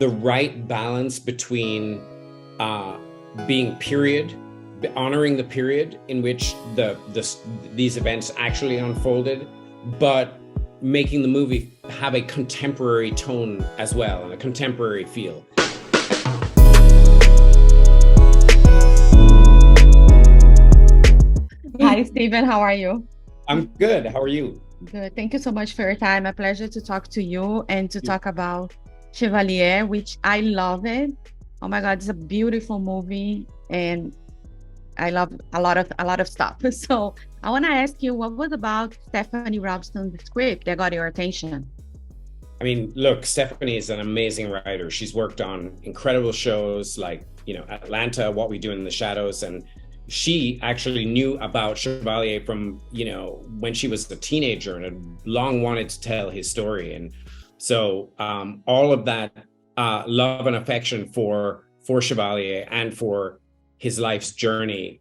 the right balance between uh, being period, honoring the period in which these events actually unfolded, but making the movie have a contemporary tone as well and a contemporary feel. Hi, Stephen. How are you? I'm good. How are you? Good. Thank you so much for your time. A pleasure to talk to you and to talk about Chevalier, which I love it. Oh my God, it's a beautiful movie, and I love a lot of stuff. So I want to ask you, what was about Stephanie Robson's script that got your attention? I mean, look, Stephanie is an amazing writer. She's worked on incredible shows like, Atlanta, What We Do in the Shadows. And she actually knew about Chevalier from, when she was a teenager and had long wanted to tell his story. And so all of that love and affection for Chevalier and for his life's journey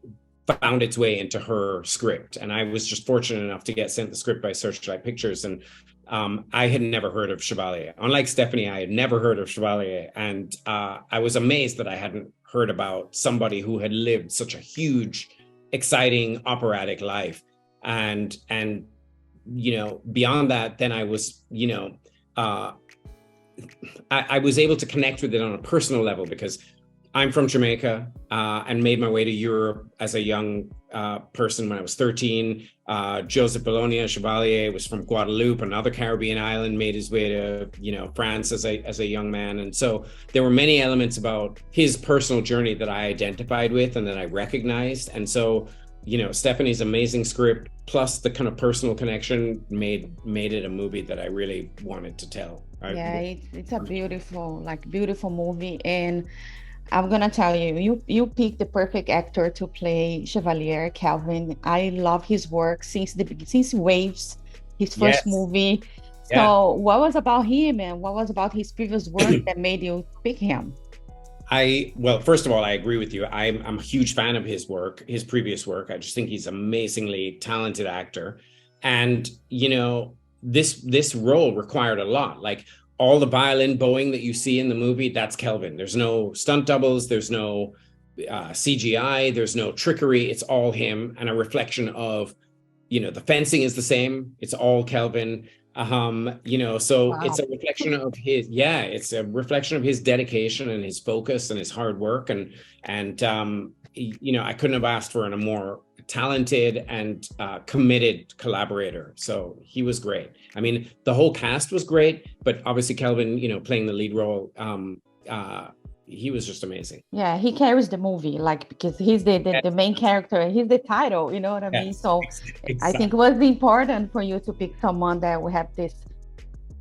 found its way into her script. And I was just fortunate enough to get sent the script by Searchlight Pictures. And I had never heard of Chevalier. Unlike Stephanie, I had never heard of Chevalier. And I was amazed that I hadn't heard about somebody who had lived such a huge, exciting, operatic life. And beyond that, then I was, I was able to connect with it on a personal level because I'm from Jamaica and made my way to Europe as a young person when I was 13. Joseph Bologne, Chevalier, was from Guadeloupe, another Caribbean island, made his way to, France as a young man. And so there were many elements about his personal journey that I identified with and that I recognized. And so, Stephanie's amazing script plus the kind of personal connection made it a movie that I really wanted to tell. Yeah, it's a beautiful movie. And I'm gonna tell you, you picked the perfect actor to play Chevalier, Kelvin. I love his work since Waves, his first Yes. movie. Yeah. So what was about him and what was about his previous work that made you pick him? Well, first of all, I agree with you. I'm a huge fan of his work, his previous work. I just think he's an amazingly talented actor. And, this role required a lot. Like all the violin bowing that you see in the movie, that's Kelvin. There's no stunt doubles, there's no CGI, there's no trickery. It's all him and a reflection of, the fencing is the same. It's all Kelvin. So it's Wow. a reflection of it's a reflection of his dedication and his focus and his hard work. I couldn't have asked for a more talented and committed collaborator. So he was great. I mean, the whole cast was great, but obviously Kelvin, playing the lead role, he was just amazing. Yeah, he carries the movie, like because he's the Yes, main character, he's the title, you know what I mean? yes, So I think it exactly. was important for you to pick someone that will have this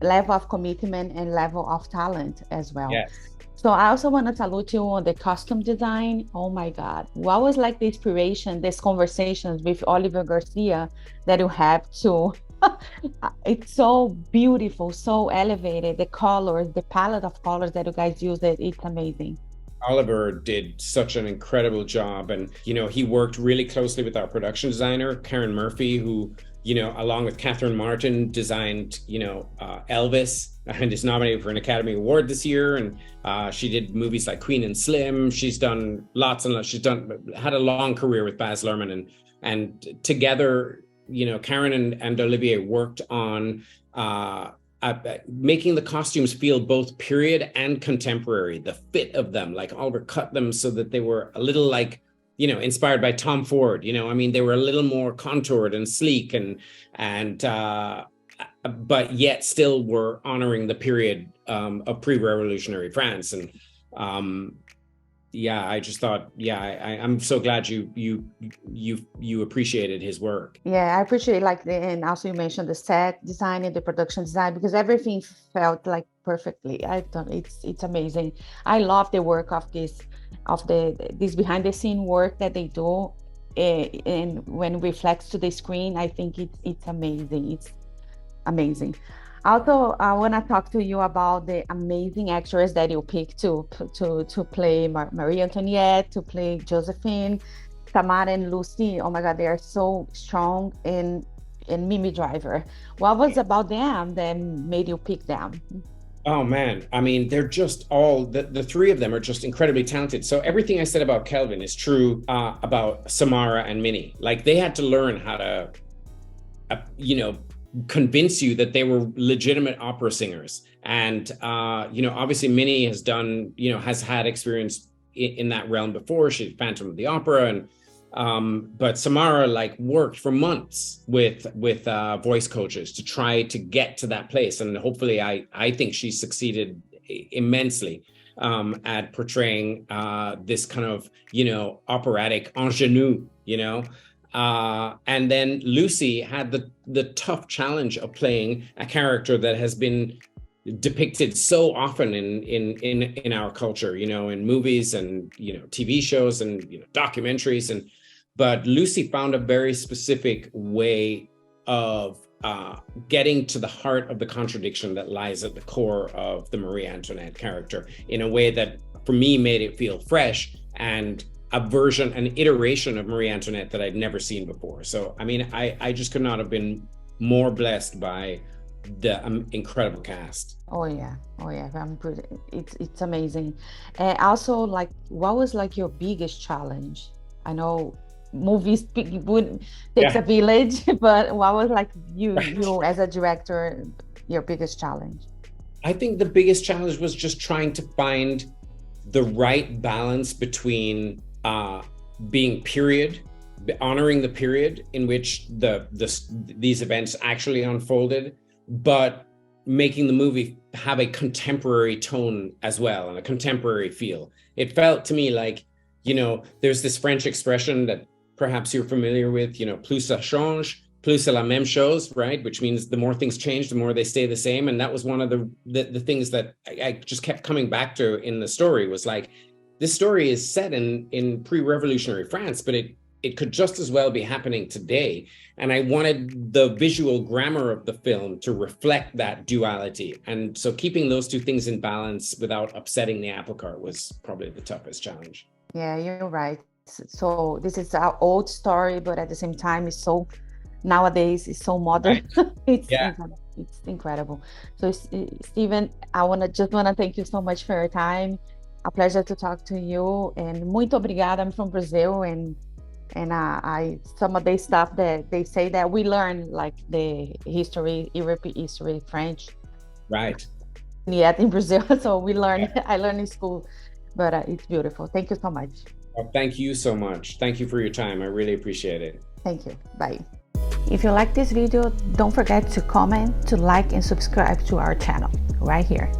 level of commitment and level of talent as well. Yes. So I also want to salute you on the costume design. Oh my God. What was like the inspiration, these conversations with Oliver Garcia that you have to it's so beautiful, so elevated. The colors, the palette of colors that you guys use, it's amazing. Oliver did such an incredible job. And, he worked really closely with our production designer, Karen Murphy, who, along with Catherine Martin, designed, Elvis and is nominated for an Academy Award this year. And she did movies like Queen and Slim. She's done lots and lots. Had a long career with Baz Luhrmann. And together, Karen and Olivier worked on making the costumes feel both period and contemporary. The fit of them, like Oliver cut them so that they were a little like, inspired by Tom Ford. I mean, they were a little more contoured and sleek and but yet still were honoring the period of pre-revolutionary France. And I just thought, I'm so glad you appreciated his work. Yeah, I appreciate and also you mentioned the set design and the production design because everything felt like perfectly. I thought it's amazing. I love the work of this behind the scene work that they do, and when it reflects to the screen, I think it's amazing. It's amazing. Also, I want to talk to you about the amazing actress that you picked to play Marie Antoinette, to play Josephine, Samara and Lucy. Oh my God, they are so strong in Minnie Driver. What was about them that made you pick them? Oh man, I mean, they're just all the three of them are just incredibly talented. So everything I said about Kelvin is true about Samara and Minnie. Like they had to learn how to, you know, convince you that they were legitimate opera singers. And you know, obviously Minnie has done, you know, has had experience in that realm before. She did Phantom of the Opera, and but Samara like worked for months with voice coaches to try to get to that place, and hopefully I think she succeeded immensely at portraying this kind of, you know, operatic ingenue, you know. And then Lucy had the tough challenge of playing a character that has been depicted so often in our culture, you know, in movies and, you know, TV shows and, you know, documentaries. And but Lucy found a very specific way of getting to the heart of the contradiction that lies at the core of the Marie Antoinette character in a way that for me made it feel fresh and a version, an iteration of Marie Antoinette that I'd never seen before. So I mean, I just could not have been more blessed by the incredible cast. Oh yeah, oh yeah. It's amazing. And also, like, what was like your biggest challenge? I know movies would takes a village, but what was like you as a director, your biggest challenge? I think the biggest challenge was just trying to find the right balance between being period, honoring the period in which these events actually unfolded, but making the movie have a contemporary tone as well and a contemporary feel. It felt to me like, you know, there's this French expression that perhaps you're familiar with, you know, plus ça change, plus c'est la même chose, right? Which means the more things change, the more they stay the same. And that was one of the things that I just kept coming back to in the story, was like, this story is set in pre-revolutionary France, but it could just as well be happening today. And I wanted the visual grammar of the film to reflect that duality. And so keeping those two things in balance without upsetting the apple cart was probably the toughest challenge. Yeah, you're right. So this is our old story, but at the same time, it's so nowadays it's so modern. It's incredible. So Steven, I just wanna thank you so much for your time. A pleasure to talk to you, and muito obrigada. I'm from Brazil, and I some of the stuff that they say that we learn, like the history, European history, French, right? Yet in Brazil, so we learn. I learned in school, but it's beautiful. Thank you so much. Well, thank you so much. Thank you for your time. I really appreciate it. Thank you. Bye. If you like this video, don't forget to comment, to like, and subscribe to our channel right here.